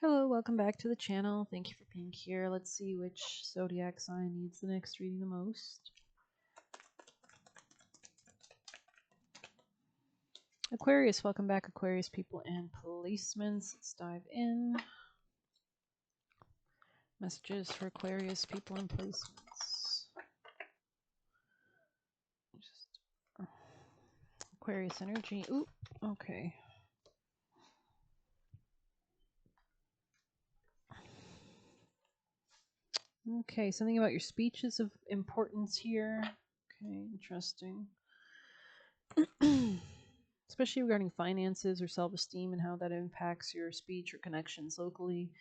Hello, welcome back to the channel. Thank you for being here. Let's see which zodiac sign needs the next reading the most. Aquarius, welcome back, Aquarius people and placements. Let's dive in. Messages for Aquarius people and placements. Aquarius energy. Ooh, okay. Okay, something about your speech is of importance here. Okay, interesting. Especially regarding finances or self-esteem and how that impacts your speech or connections locally.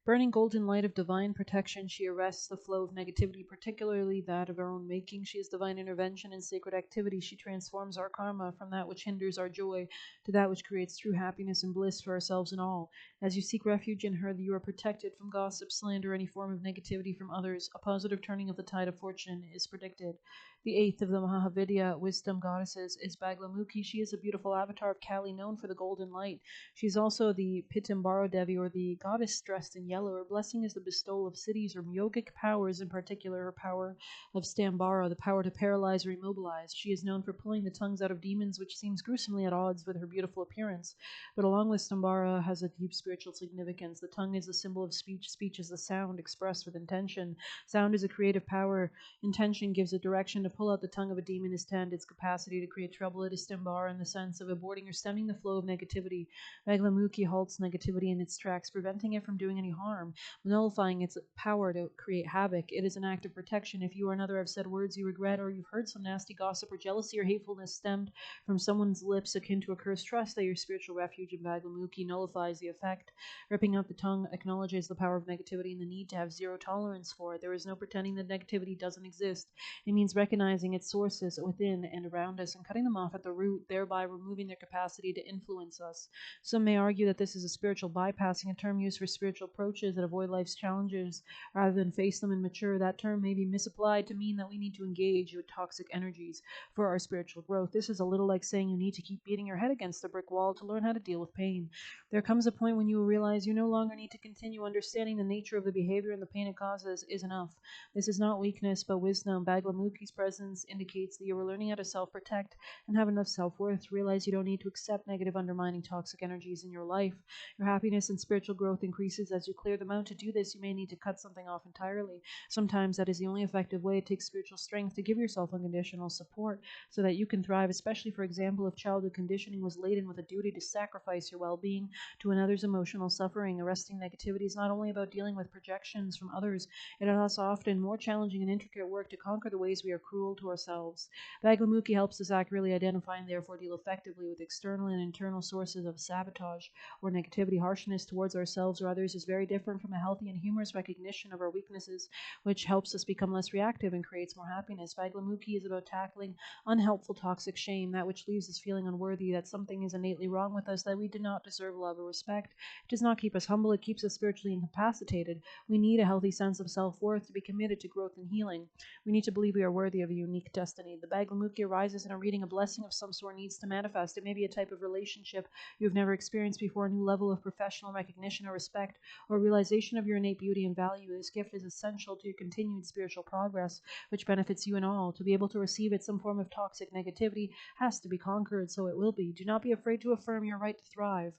Burning golden light of divine protection, she arrests the flow of negativity, particularly that of her own making. She is divine intervention and sacred activity. She transforms our karma from that which hinders our joy to that which creates true happiness and bliss for ourselves and all. As you seek refuge in her, you are protected from gossip, slander, any form of negativity from others. A positive turning of the tide of fortune is predicted. The eighth of the Mahavidya wisdom goddesses is Baglamukhi. She is a beautiful avatar of Kali, known for the golden light. She is also the Pitambara Devi, or the goddess dressed in yellow. Her blessing is the bestowal of cities or yogic powers, in particular her power of Stambara, the power to paralyze or immobilize. She is known for pulling the tongues out of demons, which seems gruesomely at odds with her beautiful appearance. But along with Stambara has a deep spiritual significance. The tongue is the symbol of speech. Speech is the sound expressed with intention. Sound is a creative power. Intention gives a direction. To pull out the tongue of a demon is tend its capacity to create trouble. It is Stambara in the sense of aborting or stemming the flow of negativity. Baglamukhi halts negativity in its tracks, preventing it from doing any harm, nullifying its power to create havoc. It is an act of protection. If you or another have said words you regret, or you've heard some nasty gossip or jealousy or hatefulness stemmed from someone's lips akin to a curse, trust that your spiritual refuge in Baglamukhi nullifies the effect. Ripping out the tongue acknowledges the power of negativity and the need to have zero tolerance for it. There is no pretending that negativity doesn't exist. It means recognizing its sources within and around us and cutting them off at the root, thereby removing their capacity to influence us. Some may argue that this is a spiritual bypassing, a term used for spiritual approaches that avoid life's challenges rather than face them and mature. That term may be misapplied to mean that we need to engage with toxic energies for our spiritual growth. This is a little like saying you need to keep beating your head against a brick wall to learn how to deal with pain. There comes a point when you will realize you no longer need to continue. Understanding the nature of the behavior and the pain it causes is enough. This is not weakness, but wisdom. Baglamukhi's presence indicates that you are learning how to self-protect and have enough self-worth to realize you don't need to accept negative, undermining, toxic energies in your life. Your happiness and spiritual growth increases as you clear them out. To do this, you may need to cut something off entirely. Sometimes that is the only effective way. It takes spiritual strength to give yourself unconditional support so that you can thrive, especially, for example, if childhood conditioning was laden with a duty to sacrifice your well-being to another's emotional suffering. Arresting negativity is not only about dealing with projections from others, it is often more challenging and intricate work to conquer the ways we are cruel to ourselves. Baglamukhi helps us accurately identify and therefore deal effectively with external and internal sources of sabotage or negativity. Harshness towards ourselves or others is very different from a healthy and humorous recognition of our weaknesses, which helps us become less reactive and creates more happiness. Baglamukhi is about tackling unhelpful toxic shame, that which leaves us feeling unworthy, that something is innately wrong with us, that we do not deserve love or respect. It does not keep us humble, it keeps us spiritually incapacitated. We need a healthy sense of self-worth to be committed to growth and healing. We need to believe we are worthy of a unique destiny. The Baglamukhi arises in a reading. A blessing of some sort needs to manifest. It may be a type of relationship you've never experienced before, a new level of professional recognition or respect, or realization of your innate beauty and value. This gift is essential to your continued spiritual progress, which benefits you and all. To be able to receive it, some form of toxic negativity has to be conquered, so it will be. Do not be afraid to affirm your right to thrive.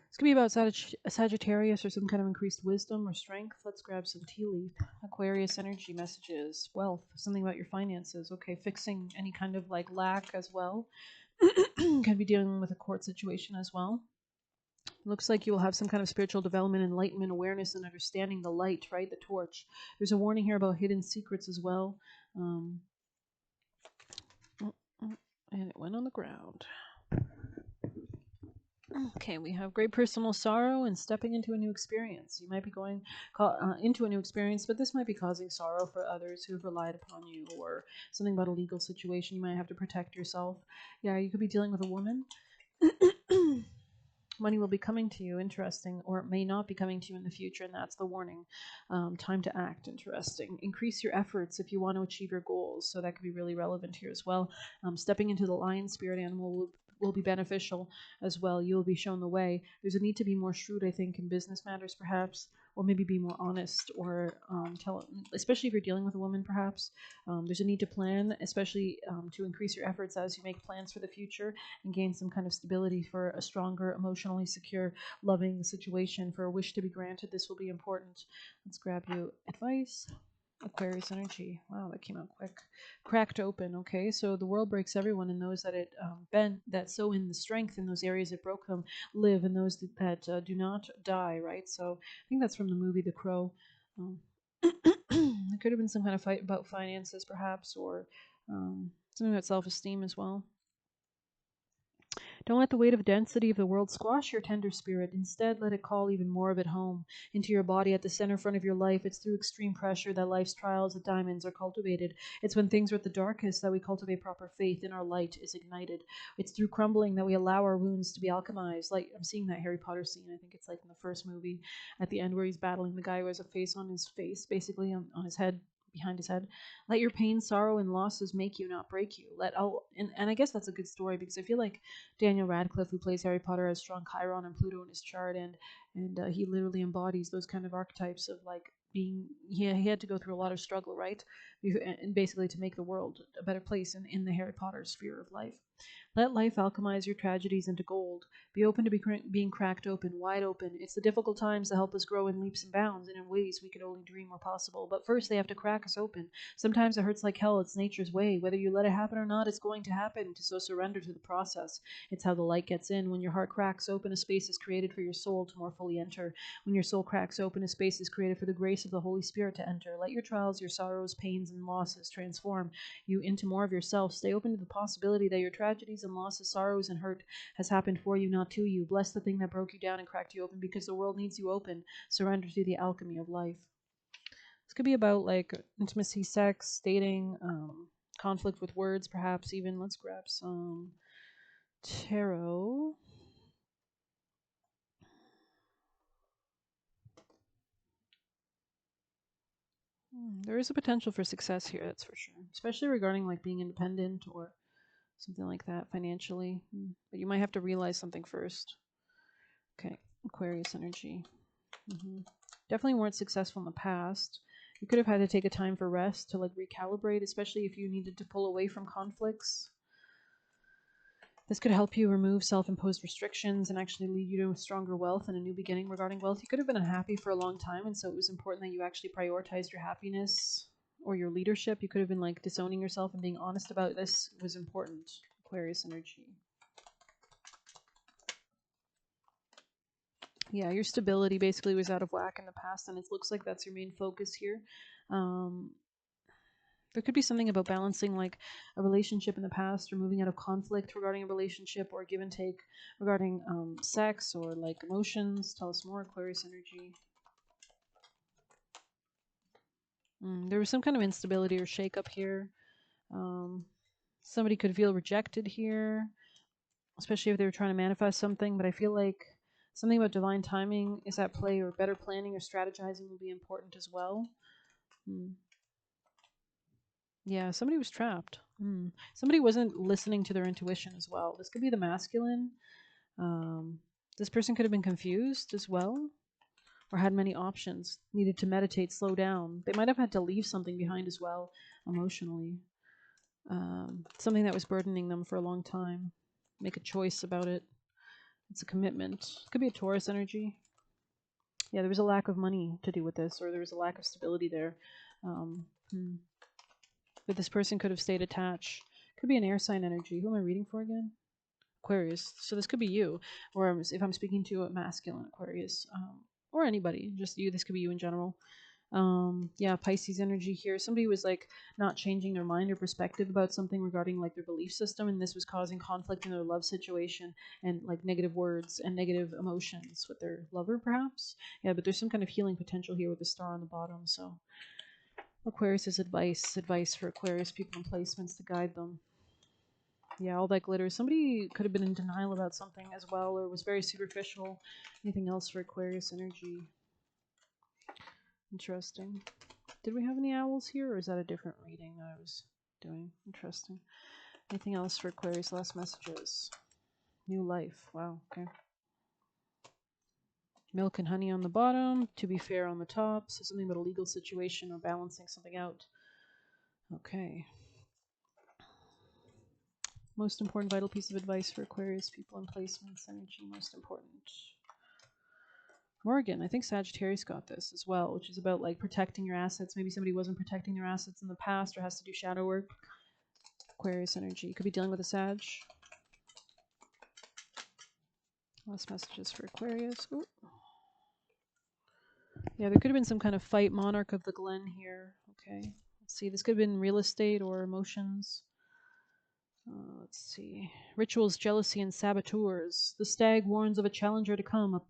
This could be about Sagittarius or some kind of increased wisdom or strength. Let's grab some tea leaf. Aquarius energy messages. Wealth. Something about your finances. Okay, fixing any kind of like lack as well. Could be dealing with a court situation as well. Looks like you will have some kind of spiritual development, enlightenment, awareness, and understanding the light, right? The torch. There's a warning here about hidden secrets as well. And it went on the ground. Okay, we have great personal sorrow and stepping into a new experience. You might be going into a new experience, but this might be causing sorrow for others who have relied upon you, or something about a legal situation. You might have to protect yourself. Yeah, you could be dealing with a woman. Money will be coming to you, interesting, or it may not be coming to you in the future, and that's the warning. Time to act, interesting. Increase your efforts if you want to achieve your goals, so that could be really relevant here as well. Stepping into the lion spirit animal will will be beneficial as well. You'll be shown the way. There's a need to be more shrewd, I think, in business matters, perhaps, or maybe be more honest, or tell, especially if you're dealing with a woman, perhaps. There's a need to plan, especially to increase your efforts as you make plans for the future and gain some kind of stability for a stronger, emotionally secure, loving situation. For a wish to be granted, this will be important. Let's grab you advice. Aquarius energy. Wow, that came out quick. Cracked open. Okay, so the world breaks everyone, and those that it bent, that sow in the strength in those areas it broke them, live, and those that do not die. Right. So I think that's from the movie The Crow. It could have been some kind of fight about finances, perhaps, or something about self-esteem as well. Don't let the weight of density of the world squash your tender spirit. Instead, let it call even more of it home into your body at the center front of your life. It's through extreme pressure that life's trials of diamonds are cultivated. It's when things are at the darkest that we cultivate proper faith and our light is ignited. It's through crumbling that we allow our wounds to be alchemized. Like, I'm seeing that Harry Potter scene. I think it's like in the first movie at the end where he's battling the guy who has a face on his face, basically on his head, behind his head. Let your pain, sorrow, and losses make you, not break you. And I guess that's a good story, because I feel like Daniel Radcliffe, who plays Harry Potter, has strong Chiron and Pluto in his chart, and he literally embodies those kind of archetypes of like being. He had to go through a lot of struggle, right, and basically to make the world a better place in the Harry Potter sphere of life. Let life alchemize your tragedies into gold. Be open to being cracked open, wide open. It's the difficult times that help us grow in leaps and bounds and in ways we could only dream were possible. But first, they have to crack us open. Sometimes it hurts like hell. It's nature's way. Whether you let it happen or not, it's going to happen. So surrender to the process. It's how the light gets in. When your heart cracks open, a space is created for your soul to more fully enter. When your soul cracks open, a space is created for the grace of the Holy Spirit to enter. Let your trials, your sorrows, pains, and losses transform you into more of yourself. Stay open to the possibility that your tragedies and losses, sorrows, and hurt has happened for you, not to you. Bless the thing that broke you down and cracked you open, because the world needs you open. Surrender to the alchemy of life. This could be about like intimacy, sex, dating, conflict with words, perhaps even. Let's grab some tarot. There is a potential for success here, that's for sure, especially regarding like being independent or something like that financially. But you might have to realize something first. Okay, Aquarius energy. Definitely weren't successful in the past. You could have had to take a time for rest to like recalibrate, especially if you needed to pull away from conflicts. This could help you remove self-imposed restrictions and actually lead you to stronger wealth and a new beginning regarding wealth. You could have been unhappy for a long time, and so it was important that you actually prioritized your happiness or your leadership. You could have been like disowning yourself, and being honest about this was important. Aquarius energy. Yeah, your stability basically was out of whack in the past, and it looks like that's your main focus here. There could be something about balancing like a relationship in the past, or moving out of conflict regarding a relationship, or give and take regarding sex or like emotions. Tell us more, Aquarius energy. There was some kind of instability or shakeup here. Somebody could feel rejected here, especially if they were trying to manifest something. But I feel like something about divine timing is at play, or better planning or strategizing will be important as well. Yeah, somebody was trapped. Somebody wasn't listening to their intuition as well. This could be the masculine. This person could have been confused as well, or had many options, needed to meditate, slow down. They might have had to leave something behind as well, emotionally. Something that was burdening them for a long time. Make a choice about it. It's a commitment. It could be a Taurus energy. Yeah, there was a lack of money to do with this, or there was a lack of stability there. But this person could have stayed attached. Could be an air sign energy. Who am I reading for again? Aquarius. So this could be you, or if I'm speaking to a masculine Aquarius, or anybody, just you. This could be you in general. Yeah, Pisces energy here. Somebody was like not changing their mind or perspective about something regarding like their belief system, and this was causing conflict in their love situation, and like negative words and negative emotions with their lover, perhaps. Yeah, but there's some kind of healing potential here with the star on the bottom. So Aquarius is advice for Aquarius people and placements to guide them. Yeah, all that glitter. Somebody could have been in denial about something as well, or was very superficial. Anything else for Aquarius energy? Interesting. Did we have any owls here, or is that a different reading that I was doing? Interesting. Anything else for Aquarius? Last messages. New life. Wow. Okay. Milk and honey on the bottom. To be fair on the top. So something about a legal situation or balancing something out. Okay. Most important vital piece of advice for Aquarius people and placements. Energy most important. Morgan, I think Sagittarius got this as well, which is about like protecting your assets. Maybe somebody wasn't protecting their assets in the past or has to do shadow work. Aquarius energy. Could be dealing with a Sag. Last messages for Aquarius. Ooh. Yeah, there could have been some kind of fight. Monarch of the Glen here. Okay. Let's see. This could have been real estate or emotions. Let's see. Rituals, jealousy, and saboteurs. The stag warns of a challenger to come,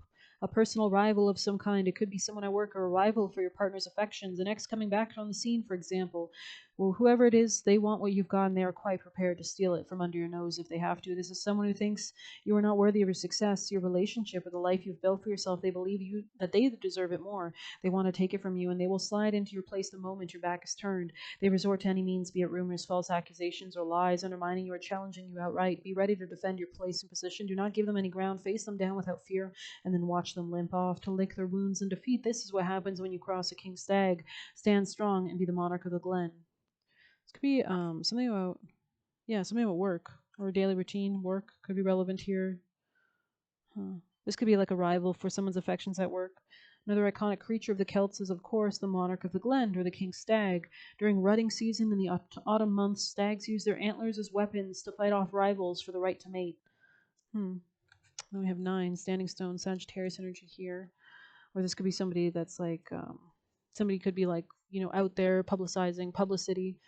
a personal rival of some kind. It could be someone at work or a rival for your partner's affections. An ex coming back on the scene, for example. Well, whoever it is, they want what you've got and they are quite prepared to steal it from under your nose if they have to. This is someone who thinks you are not worthy of your success, your relationship, or the life you've built for yourself. They believe you that they deserve it more. They want to take it from you, and they will slide into your place the moment your back is turned. They resort to any means, be it rumors, false accusations, or lies, undermining you or challenging you outright. Be ready to defend your place and position. Do not give them any ground. Face them down without fear, and then watch them limp off to lick their wounds and defeat. This is what happens when you cross a king stag. Stand strong and be the monarch of the glen. This could be something about something about work or daily routine. Work could be relevant here. This could be like a rival for someone's affections at work. Another iconic creature of the Celts is, of course, the monarch of the glen, or the king stag. During rutting season in the autumn months, stags use their antlers as weapons to fight off rivals for the right to mate. Then we have 9, standing stone, Sagittarius energy here. Or this could be somebody that's like, somebody could be like, out there publicizing publicity.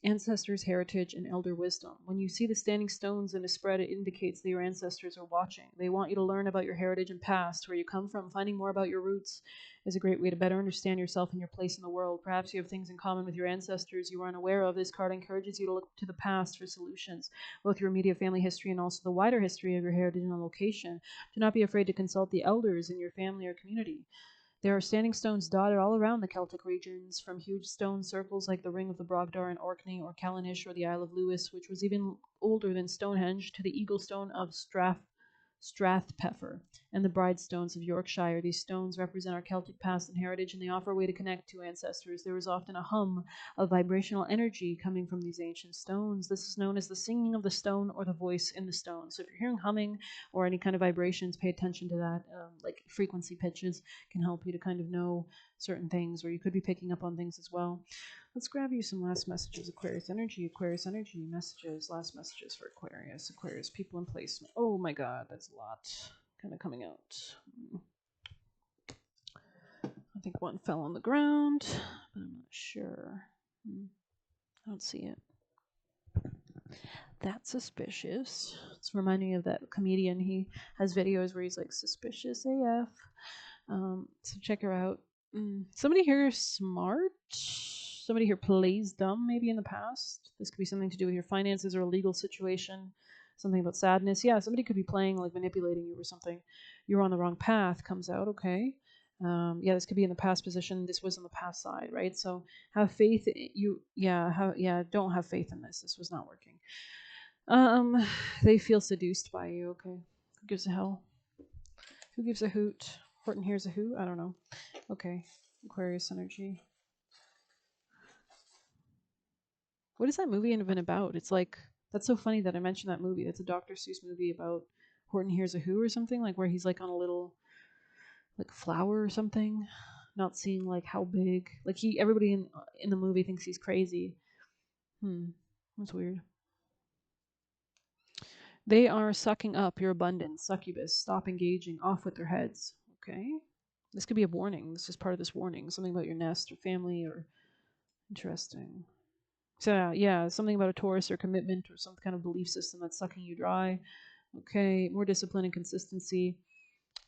Ancestors, heritage, and elder wisdom. When you see the standing stones in a spread, it indicates that your ancestors are watching. They want you to learn about your heritage and past, where you come from. Finding more about your roots is a great way to better understand yourself and your place in the world. Perhaps you have things in common with your ancestors you are unaware of. This card encourages you to look to the past for solutions, both your immediate family history and also the wider history of your heritage and location. Do not be afraid to consult the elders in your family or community. There are standing stones dotted all around the Celtic regions, from huge stone circles like the Ring of the Brogdar in Orkney or Callanish or the Isle of Lewis, which was even older than Stonehenge, to the eagle stone of Strathpeffer and the bride stones of Yorkshire. These stones represent our Celtic past and heritage, and they offer a way to connect to ancestors. There is often a hum of vibrational energy coming from these ancient stones. This is known as the singing of the stone or the voice in the stone. So if you're hearing humming or any kind of vibrations, pay attention to that. Like frequency pitches can help you to kind of know certain things, or you could be picking up on things as well. Let's grab you some last messages. Aquarius energy, messages, last messages for Aquarius. Aquarius people in placement. Oh my god, that's a lot kind of coming out. I think one fell on the ground, but I'm not sure. I don't see it. That's suspicious. It's reminding me of that comedian. He has videos where he's like suspicious AF. So check her out. Somebody here is smart. Somebody here plays dumb maybe in the past. This could be something to do with your finances or a legal situation. Something about sadness. Yeah, somebody could be playing, like manipulating you or something. You're on the wrong path comes out, okay. Yeah, this could be in the past position. This was on the past side, right? So have faith. Don't have faith in this. This was not working. They feel seduced by you, okay. Who gives a hell? Who gives a hoot? Horton hears a who? I don't know. Okay. Aquarius energy. What is that movie even about? It's like, that's so funny that I mentioned that movie. That's a Dr. Seuss movie about Horton hears a who or something, like where he's like on a little like flower or something, not seeing like how big. Like everybody in the movie thinks he's crazy. That's weird. They are sucking up your abundance, succubus. Stop engaging. Off with their heads. Okay. This could be a warning. This is part of this warning. Something about your nest or family or interesting. So yeah, something about a Taurus or commitment or some kind of belief system that's sucking you dry. Okay, more discipline and consistency.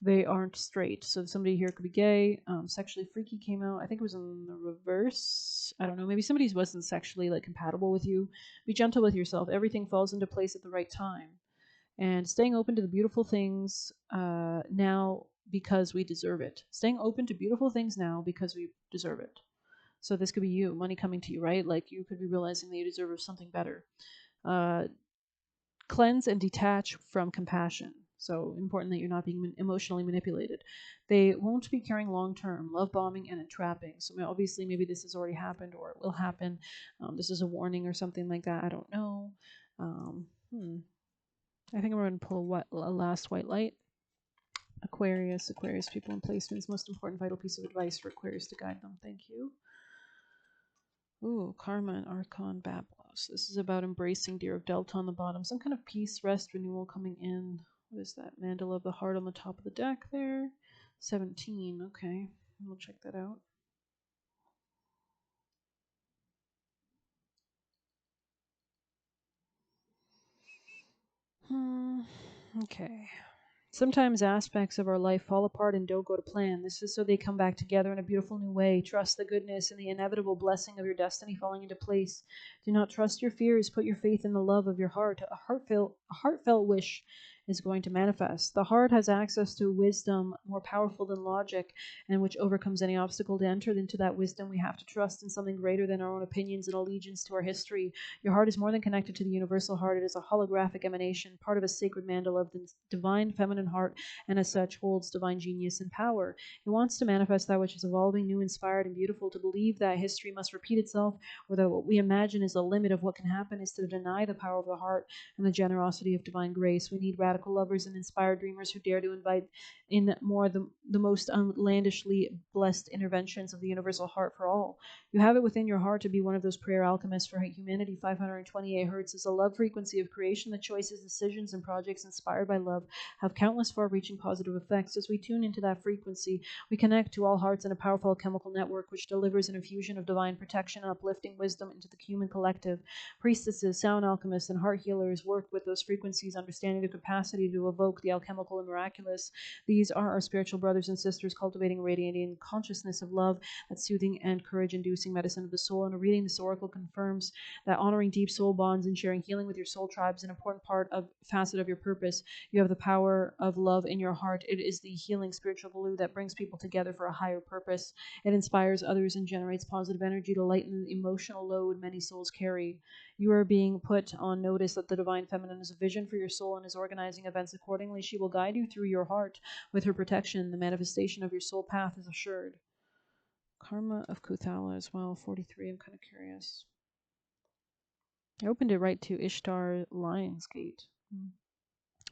They aren't straight. So somebody here could be gay. Sexually freaky came out. I think it was in the reverse. I don't know. Maybe somebody wasn't sexually like compatible with you. Be gentle with yourself. Everything falls into place at the right time. And staying open to the beautiful things now because we deserve it. Staying open to beautiful things now because we deserve it. So this could be you, money coming to you, right? Like you could be realizing that you deserve something better. cleanse and detach from compassion. So important that you're not being emotionally manipulated. They won't be carrying long-term love bombing and entrapping. So obviously, maybe this has already happened or it will happen. This is a warning or something like that. I don't know. Um, hmm. I think I'm going to pull a last white light. Aquarius people and placements. Most important vital piece of advice for Aquarius to guide them. Thank you. Ooh, Karma and Archon Bablos. This is about embracing Deer of Delta on the bottom. Some kind of peace, rest, renewal coming in. What is that? Mandala of the Heart on the top of the deck there. 17. Okay. We'll check that out. Okay. Sometimes aspects of our life fall apart and don't go to plan. This is so they come back together in a beautiful new way. Trust the goodness and the inevitable blessing of your destiny falling into place. Do not trust your fears. Put your faith in the love of your heart. A heartfelt wish is going to manifest. The heart has access to wisdom more powerful than logic, and which overcomes any obstacle. To enter into that wisdom, we have to trust in something greater than our own opinions and allegiance to our history. Your heart is more than connected to the universal heart. It is a holographic emanation, part of a sacred mandala of the divine feminine heart, and as such holds divine genius and power. It wants to manifest that which is evolving, new, inspired, and beautiful. To believe that history must repeat itself, or that what we imagine is the limit of what can happen, is to deny the power of the heart and the generosity of divine grace. We need radical lovers and inspired dreamers who dare to invite in more the most outlandishly blessed interventions of the universal heart for all. You have it within your heart to be one of those prayer alchemists for humanity. 528 hertz is a love frequency of creation. The choices, decisions, and projects inspired by love have countless far-reaching positive effects. As we tune into that frequency, we connect to all hearts in a powerful chemical network which delivers an infusion of divine protection and uplifting wisdom into the human collective. Priestesses, sound alchemists, and heart healers work with those frequencies, understanding the capacity to evoke the alchemical and miraculous. These are our spiritual brothers and sisters cultivating a radiating consciousness of love, that soothing and courage-inducing medicine of the soul. And a reading, this oracle confirms that honoring deep soul bonds and sharing healing with your soul tribe is an important facet of your purpose. You have the power of love in your heart. It is the healing spiritual glue that brings people together for a higher purpose. It inspires others and generates positive energy to lighten the emotional load many souls carry. You are being put on notice that the divine feminine has a vision for your soul and is organizing events accordingly. She will guide you through your heart with her protection. The manifestation of your soul path is assured. Karma of Kuthala as well, 43. I'm kind of curious. I opened it right to Ishtar Lionsgate.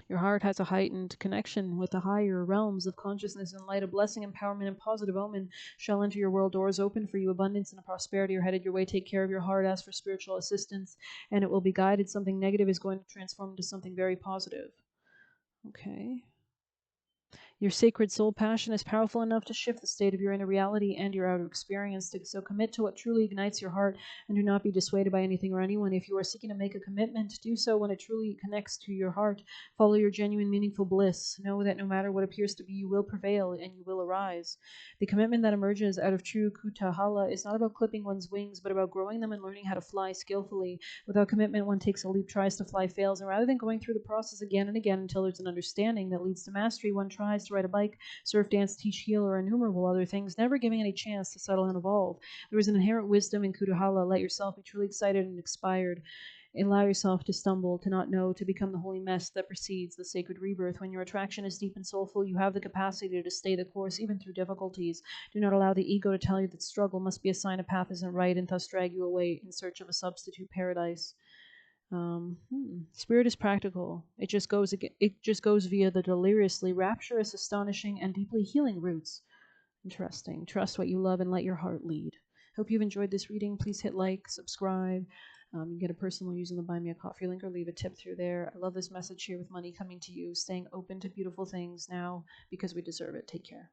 Your heart has a heightened connection with the higher realms of consciousness and light. A blessing, empowerment, and positive omen shall enter your world. Doors open for you. Abundance and prosperity are headed your way. Take care of your heart. Ask for spiritual assistance, and it will be guided. Something negative is going to transform into something very positive. Okay. Your sacred soul passion is powerful enough to shift the state of your inner reality and your outer experience. So commit to what truly ignites your heart and do not be dissuaded by anything or anyone. If you are seeking to make a commitment, do so when it truly connects to your heart. Follow your genuine, meaningful bliss. Know that no matter what appears to be, you will prevail and you will arise. The commitment that emerges out of true Kutahala is not about clipping one's wings, but about growing them and learning how to fly skillfully. Without commitment, one takes a leap, tries to fly, fails, and rather than going through the process again and again until there's an understanding that leads to mastery, one tries to ride a bike, surf, dance, teach, heal, or innumerable other things, never giving any chance to settle and evolve. There is an inherent wisdom in Kutuhala. Let yourself be truly excited and inspired. Allow yourself to stumble, to not know, to become the holy mess that precedes the sacred rebirth. When your attraction is deep and soulful, you have the capacity to stay the course even through difficulties. Do not allow the ego to tell you that struggle must be a sign a path isn't right and thus drag you away in search of a substitute paradise. Spirit is practical. It just goes via the deliriously rapturous, astonishing, and deeply healing roots. Interesting. Trust what you love and let your heart lead. Hope you've enjoyed this reading. Please hit like, subscribe. You can get a personal using the Buy Me a Coffee link or leave a tip through there. I love this message here with money coming to you. Staying open to beautiful things now because we deserve it. Take care.